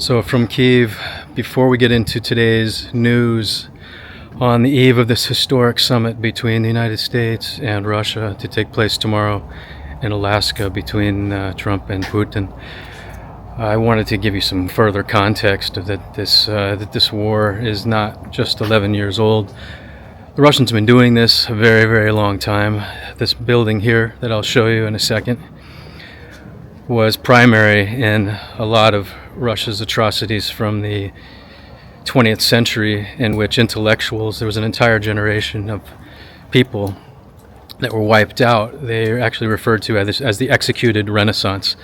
So from Kyiv, before we get into today's news, on the eve of this historic summit between the United States and Russia to take place tomorrow in Alaska between Trump and Putin, I wanted to give you some further context of that this war is not just 11 years old. The Russians have been doing this a very, very long time. This building here that I'll show you in a second was primary in a lot of Russia's atrocities from the 20th century, in which intellectuals, there was an entire generation of people that were wiped out. They are actually referred to as the executed Renaissance.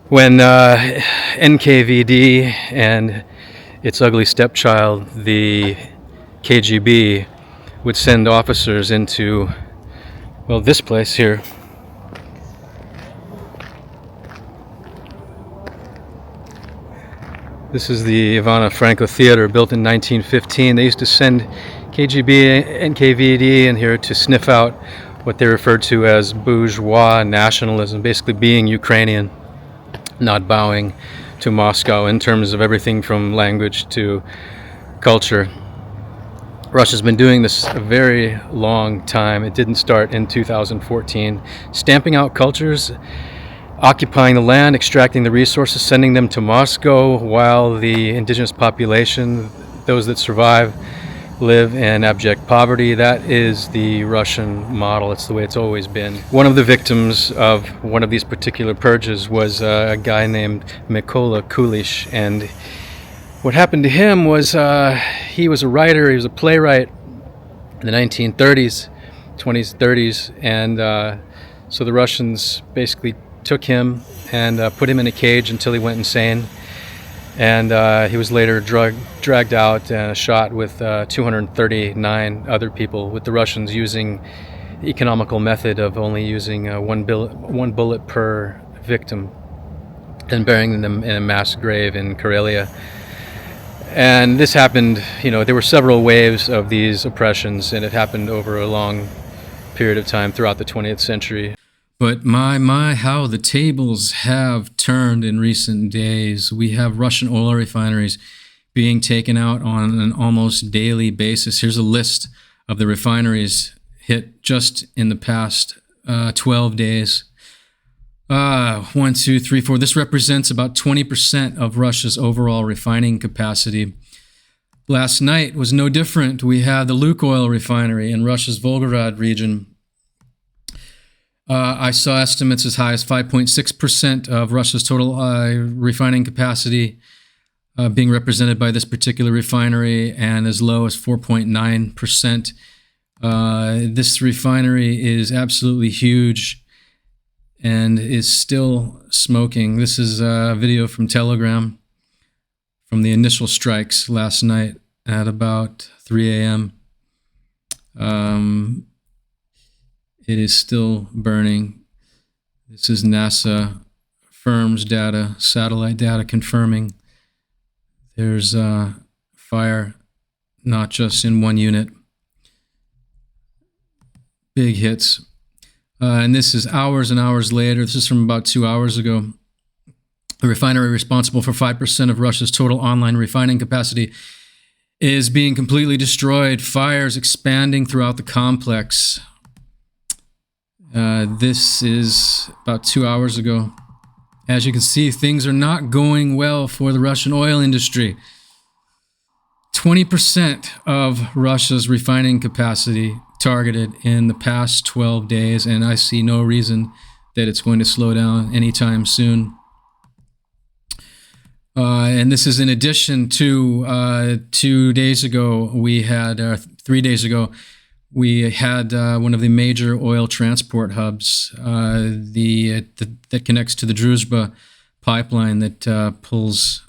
When NKVD and its ugly stepchild, the KGB, would send officers into, well, this place here. This is the Ivana Franko Theater, built in 1915. They used to send KGB and NKVD in here to sniff out what they referred to as bourgeois nationalism, basically being Ukrainian, not bowing to Moscow in terms of everything from language to culture. Russia's been doing this a very long time. It didn't start in 2014. Stamping out cultures, occupying the land, extracting the resources, sending them to Moscow, while the indigenous population, those that survive, live in abject poverty. That is the Russian model. It's the way it's always been. One of the victims of one of these particular purges was a guy named Mykola Kulish, and what happened to him was he was a writer, he was a playwright in the 1930s, 20s, 30s, and so the Russians basically took him and put him in a cage until he went insane, and he was later dragged out and shot with 239 other people, with the Russians using the economical method of only using one bullet per victim and burying them in a mass grave in Karelia. And this happened, there were several waves of these oppressions, and it happened over a long period of time throughout the 20th century. But my, how the tables have turned in recent days. We have Russian oil refineries being taken out on an almost daily basis. Here's a list of the refineries hit just in the past 12 days. 1, 2, 3, 4. This represents about 20% of Russia's overall refining capacity. Last night was no different. We had the Lukoil refinery in Russia's Volgograd region. I saw estimates as high as 5.6% of Russia's total refining capacity being represented by this particular refinery, and as low as 4.9%. This refinery is absolutely huge and is still smoking. This is a video from Telegram from the initial strikes last night at about 3 a.m. It is still burning. This is NASA firms data, satellite data confirming there's fire not just in one unit. Big hits. And this is hours and hours later. This is from about 2 hours ago. The refinery responsible for 5% of Russia's total online refining capacity is being completely destroyed. Fires expanding throughout the complex. This is about 2 hours ago. As you can see, things are not going well for the Russian oil industry. 20% of Russia's refining capacity targeted in the past 12 days, and I see no reason that it's going to slow down anytime soon. And this is in addition to 2 days ago, we had, 3 days ago, we had one of the major oil transport hubs that connects to the Druzhba pipeline that pulls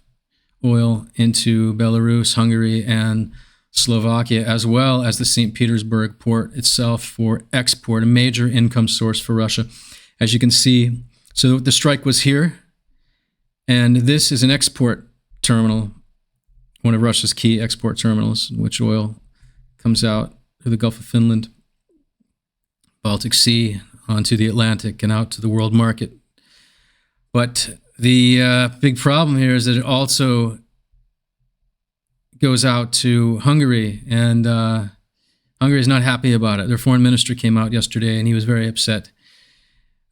oil into Belarus, Hungary, and Slovakia, as well as the St. Petersburg port itself for export, a major income source for Russia. As you can see, so the strike was here, and this is an export terminal, one of Russia's key export terminals, in which oil comes out through the Gulf of Finland, Baltic Sea, onto the Atlantic, and out to the world market. But the big problem here is that it also goes out to Hungary, and Hungary is not happy about it. Their foreign minister came out yesterday, and he was very upset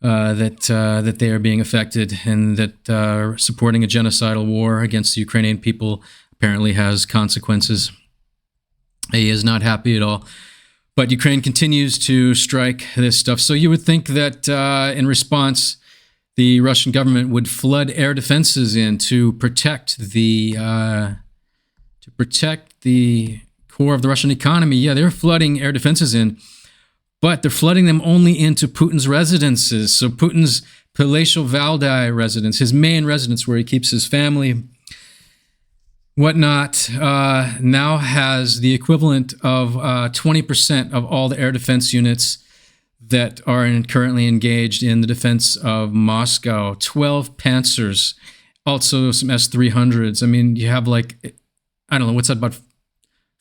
that they are being affected, and that supporting a genocidal war against the Ukrainian people apparently has consequences. He is not happy at all. But Ukraine continues to strike this stuff. So you would think that in response, the Russian government would flood air defenses in to protect the core of the Russian economy. Yeah, they're flooding air defenses in, but they're flooding them only into Putin's residences. So Putin's palatial Valdai residence, his main residence where he keeps his family, whatnot, now has the equivalent of 20% of all the air defense units that are currently engaged in the defense of Moscow. 12 Panzers, also some S-300s. I mean, you have like, I don't know, what's that, about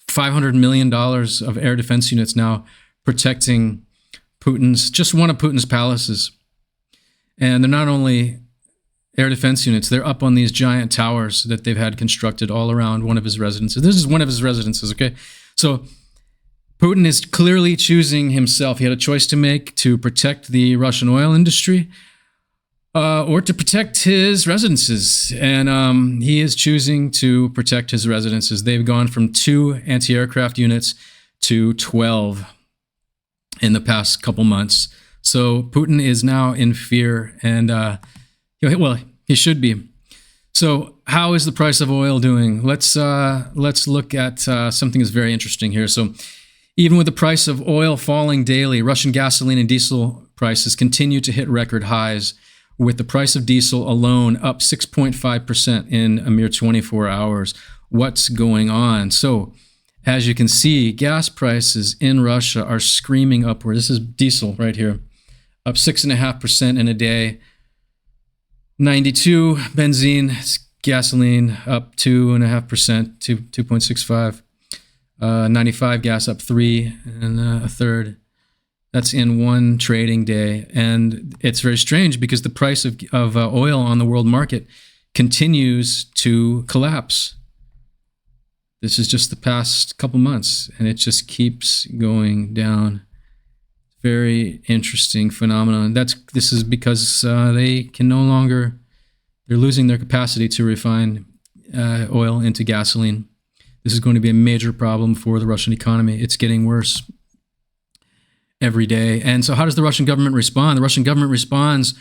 $500 million of air defense units now protecting just one of Putin's palaces. And they're not only air defense units, they're up on these giant towers that they've had constructed all around one of his residences. This is one of his residences, okay? So Putin is clearly choosing himself. He had a choice to make to protect the Russian oil industry or to protect his residences. And he is choosing to protect his residences. They've gone from 2 anti-aircraft units to 12 in the past couple months. So Putin is now in fear, and well, he should be. So how is the price of oil doing? Let's look at something that's very interesting here. So even with the price of oil falling daily, Russian gasoline and diesel prices continue to hit record highs, with the price of diesel alone up 6.5% in a mere 24 hours. What's going on? So as you can see, gas prices in Russia are screaming upward. This is diesel right here, up 6.5% in a day. 92 benzene, gasoline up 2.5% to 2.65. 95 gas up 3 and a third. That's in one trading day. And it's very strange because the price of oil on the world market continues to collapse. This is just the past couple months, and it just keeps going down. Very interesting phenomenon. This is because they can no longer, they're losing their capacity to refine oil into gasoline. This is going to be a major problem for the Russian economy. It's getting worse every day. And so how does the Russian government respond? The Russian government responds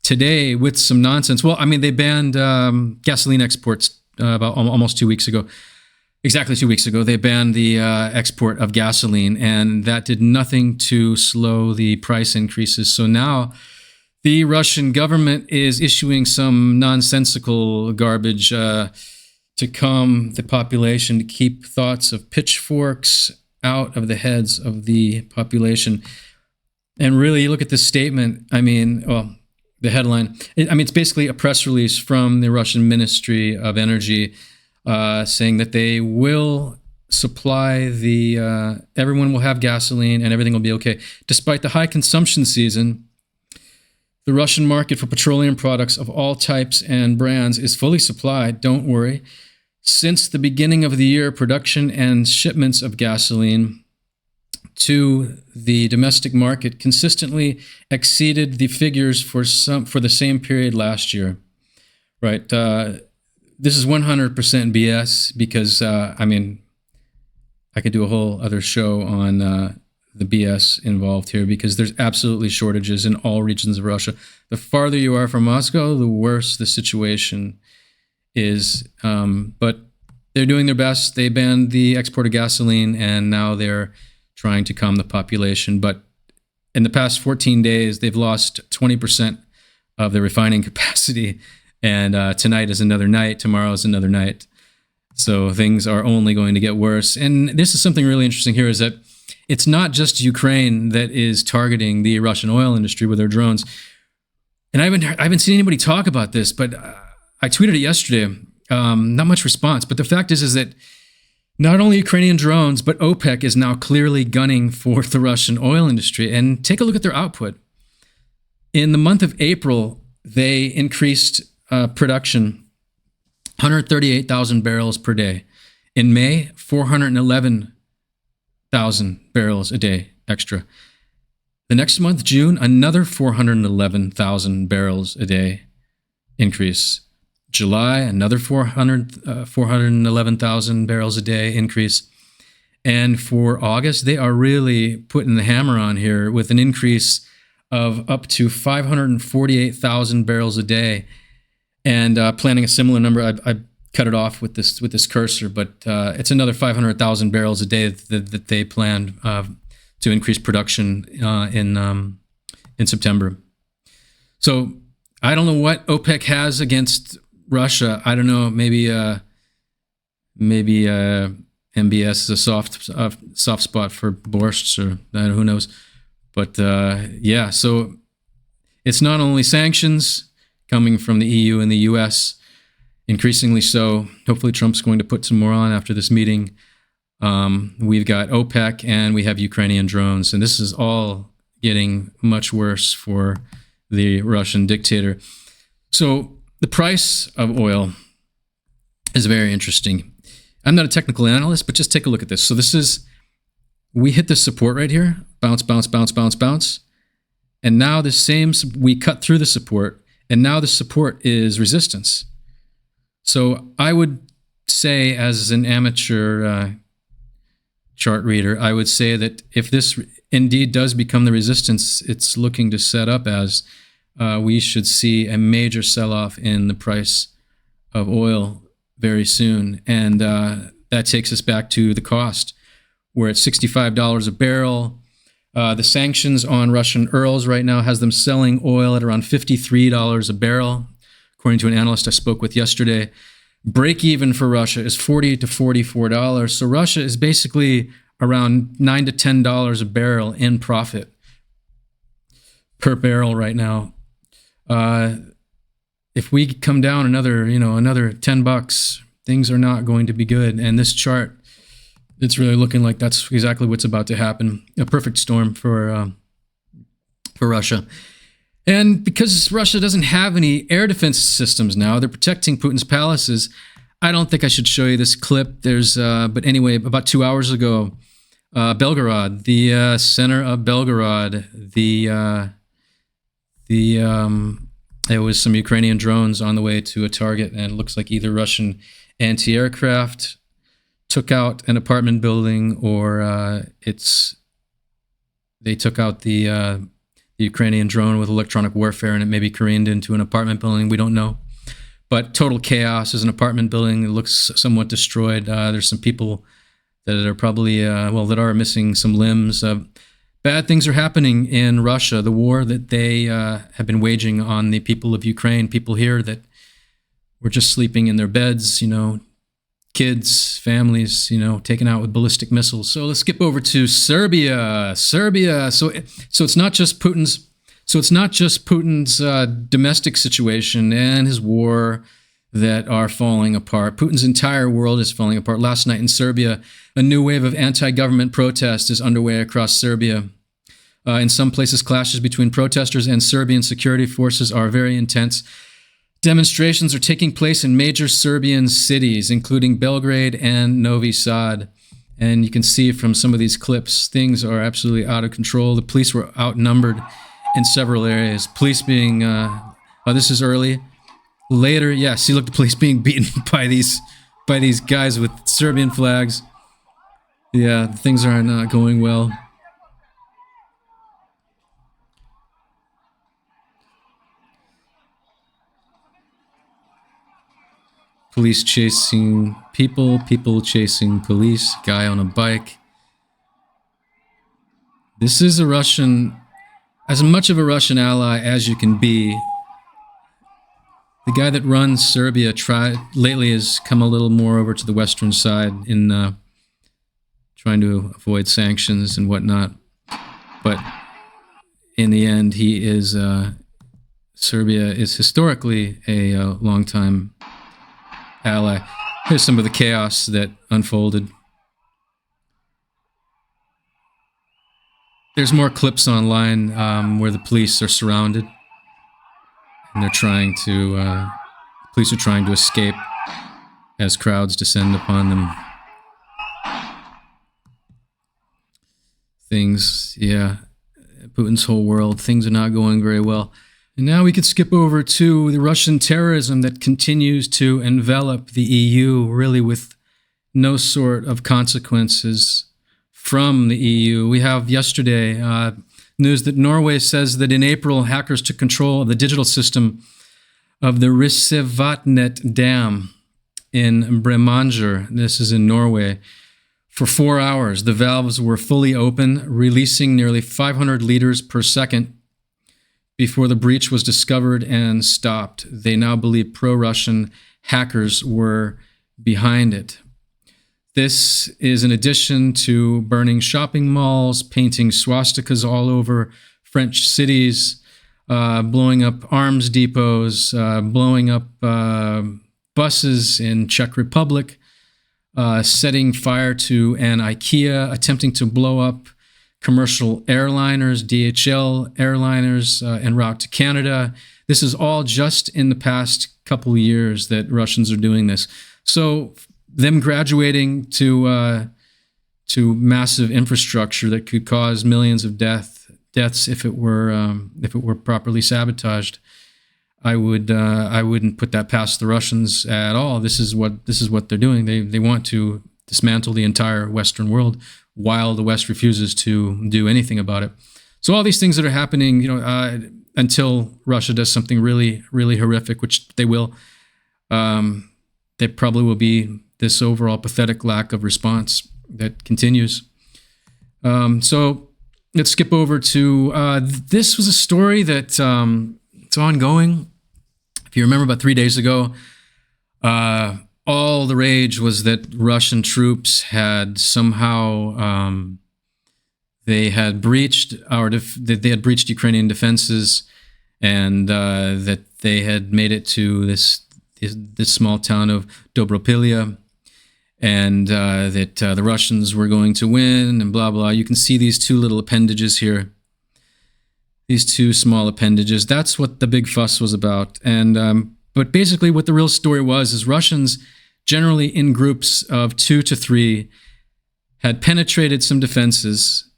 today with some nonsense. Well, I mean, they banned gasoline exports about almost 2 weeks ago. Exactly 2 weeks ago, they banned the export of gasoline, and that did nothing to slow the price increases. So now the Russian government is issuing some nonsensical garbage to calm the population, to keep thoughts of pitchforks out of the heads of the population. And really, you look at this statement, I mean, well, the headline, it's basically a press release from the Russian Ministry of Energy saying that they will supply everyone will have gasoline and everything will be okay. Despite the high consumption season, the Russian market for petroleum products of all types and brands is fully supplied. Don't worry. Since the beginning of the year, production and shipments of gasoline to the domestic market consistently exceeded the figures for the same period last year. Right. This is 100% BS because, I could do a whole other show on the BS involved here because there's absolutely shortages in all regions of Russia. The farther you are from Moscow, the worse the situation is. But they're doing their best. They banned the export of gasoline, and now they're trying to calm the population. But in the past 14 days, they've lost 20% of their refining capacity. And tonight is another night. Tomorrow is another night. So things are only going to get worse. And this is something really interesting here, is that it's not just Ukraine that is targeting the Russian oil industry with their drones. And I haven't seen anybody talk about this, but I tweeted it yesterday. Not much response. But the fact is that not only Ukrainian drones, but OPEC is now clearly gunning for the Russian oil industry. And take a look at their output. In the month of April, they increased production, 138,000 barrels per day. In May, 411,000 barrels a day extra. The next month, June, another 411,000 barrels a day increase. July, another 411,000 barrels a day increase. And for August, they are really putting the hammer on here with an increase of up to 548,000 barrels a day, and planning a similar number. I cut it off with this cursor, but it's another 500,000 barrels a day that they plan to increase production in September. So I don't know what OPEC has against Russia. I don't know. Maybe MBS is a soft spot for borscht, or who knows. But yeah, so it's not only sanctions coming from the EU and the US, increasingly so. Hopefully Trump's going to put some more on after this meeting. We've got OPEC and we have Ukrainian drones, and this is all getting much worse for the Russian dictator. So the price of oil is very interesting. I'm not a technical analyst, but just take a look at this. So we hit this support right here, bounce, bounce, bounce, bounce, bounce. And now we cut through the support, and now the support is resistance. So I would say, as an amateur chart reader, I would say that if this indeed does become the resistance it's looking to set up as, we should see a major sell-off in the price of oil very soon. And that takes us back to the cost. We're at $65 a barrel. The sanctions on Russian oils right now has them selling oil at around $53 a barrel, according to an analyst I spoke with yesterday. Break even for Russia is $40 to $44. So Russia is basically around $9 to $10 a barrel in profit per barrel right now. If we come down another $10, things are not going to be good. And this chart, it's really looking like that's exactly what's about to happen. A perfect storm for Russia. And because Russia doesn't have any air defense systems now, they're protecting Putin's palaces. I don't think I should show you this clip. But anyway, about 2 hours ago, Belgorod, the center of Belgorod, there was some Ukrainian drones on the way to a target, and it looks like either Russian anti-aircraft took out an apartment building, or they took out the Ukrainian drone with electronic warfare, and it maybe careened into an apartment building. We don't know. But total chaos. Is an apartment building. It looks somewhat destroyed. There's some people that are probably, that are missing some limbs. Bad things are happening in Russia. The war that they have been waging on the people of Ukraine, people here that were just sleeping in their beds, kids, families, taken out with ballistic missiles. So let's skip over to Serbia. So it's not just Putin's. So it's not just Putin's domestic situation and his war that are falling apart. Putin's entire world is falling apart. Last night in Serbia, a new wave of anti-government protest is underway across Serbia. In some places, clashes between protesters and Serbian security forces are very intense. Demonstrations are taking place in major Serbian cities, including Belgrade and Novi Sad. And you can see from some of these clips, things are absolutely out of control. The police were outnumbered in several areas. Police being, this is early. Later, see, look, the police being beaten by these guys with Serbian flags. Yeah, things are not going well. Police chasing people, people chasing police, guy on a bike. This is as much of a Russian ally as you can be. The guy that runs Serbia lately has come a little more over to the western side in trying to avoid sanctions and whatnot. But in the end, Serbia is historically a longtime ally. Here's some of the chaos that unfolded. There's more clips online where the police are surrounded and they're trying to Police are trying to escape as crowds descend upon them. Putin's whole world, things are not going very well. And now we could skip over to the Russian terrorism that continues to envelop the EU, really with no sort of consequences from the EU. We have yesterday news that Norway says that in April, hackers took control of the digital system of the Rissevatnet Dam in Bremanger. This is in Norway. For 4 hours, the valves were fully open, releasing nearly 500 liters per second before the breach was discovered and stopped. They now believe pro-Russian hackers were behind it. This is in addition to burning shopping malls, painting swastikas all over French cities, blowing up arms depots, blowing up buses in Czech Republic, setting fire to an IKEA, attempting to blow up commercial airliners, DHL airliners, en route to Canada. This is all just in the past couple of years that Russians are doing this. So them graduating to massive infrastructure that could cause millions of deaths if it were properly sabotaged. I wouldn't put that past the Russians at all. This is what they're doing. They want to dismantle the entire Western world while the West refuses to do anything about it. So all these things that are happening, until Russia does something really, really horrific, which they will, there probably will be this overall pathetic lack of response that continues. So let's skip over to this was a story that it's ongoing. If you remember, about 3 days ago, all the rage was that Russian troops had somehow they had breached Ukrainian defenses, and that they had made it to this small town of Dobropilya, and that the Russians were going to win, and blah blah. You can see these two little appendages here. These two small appendages. That's what the big fuss was about. And but basically what the real story was is Russians, generally in groups of 2 to 3, had penetrated some defenses,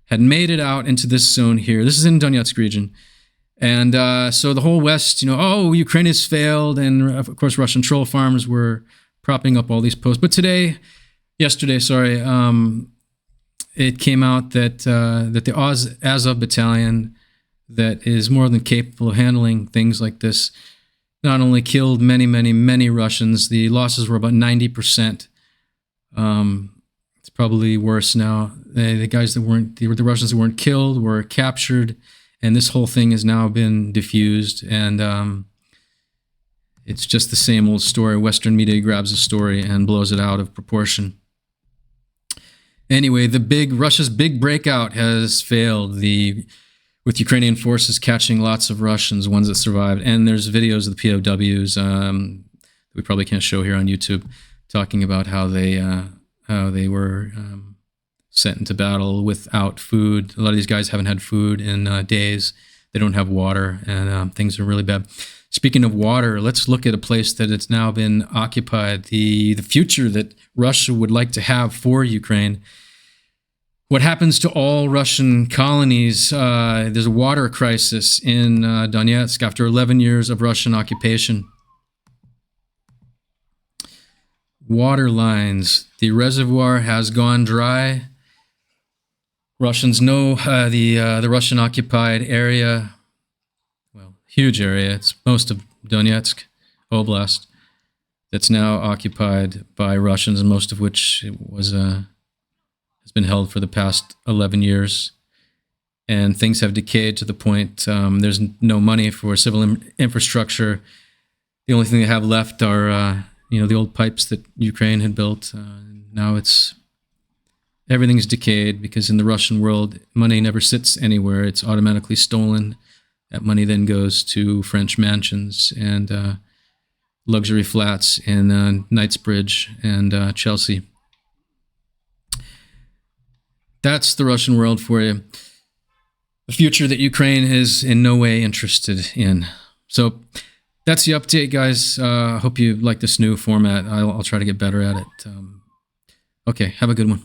had made it out into this zone here. This is in Donetsk region. And so the whole West, Ukraine has failed. And of course, Russian troll farms were propping up all these posts. But yesterday, it came out that the Azov battalion, that is more than capable of handling things like this, not only killed many, many, many Russians. The losses were about 90%. It's probably worse now. The guys that weren't, the Russians that weren't killed were captured, and this whole thing has now been diffused. And it's just the same old story. Western media grabs a story and blows it out of proportion. Anyway, Russia's big breakout has failed. With Ukrainian forces catching lots of Russians, ones that survived. And there's videos of the POWs we probably can't show here on YouTube, talking about how they were sent into battle without food. A lot of these guys haven't had food in days. They don't have water, and things are really bad. Speaking of water, let's look at a place that it's now been occupied, the future that Russia would like to have for Ukraine. What happens to all Russian colonies? There's a water crisis in Donetsk after 11 years of Russian occupation. Water lines. The reservoir has gone dry. Russians know the Russian-occupied area, well, huge area. It's most of Donetsk Oblast that's now occupied by Russians, and most of which has been held for the past 11 years. And things have decayed to the point there's no money for civil infrastructure. The only thing they have left are the old pipes that Ukraine had built. Now everything's decayed, because in the Russian world, money never sits anywhere. It's automatically stolen. That money then goes to French mansions and luxury flats in Knightsbridge and Chelsea. That's the Russian world for you. A future that Ukraine is in no way interested in. So that's the update, guys. Hope you like this new format. I'll try to get better at it. Okay, have a good one.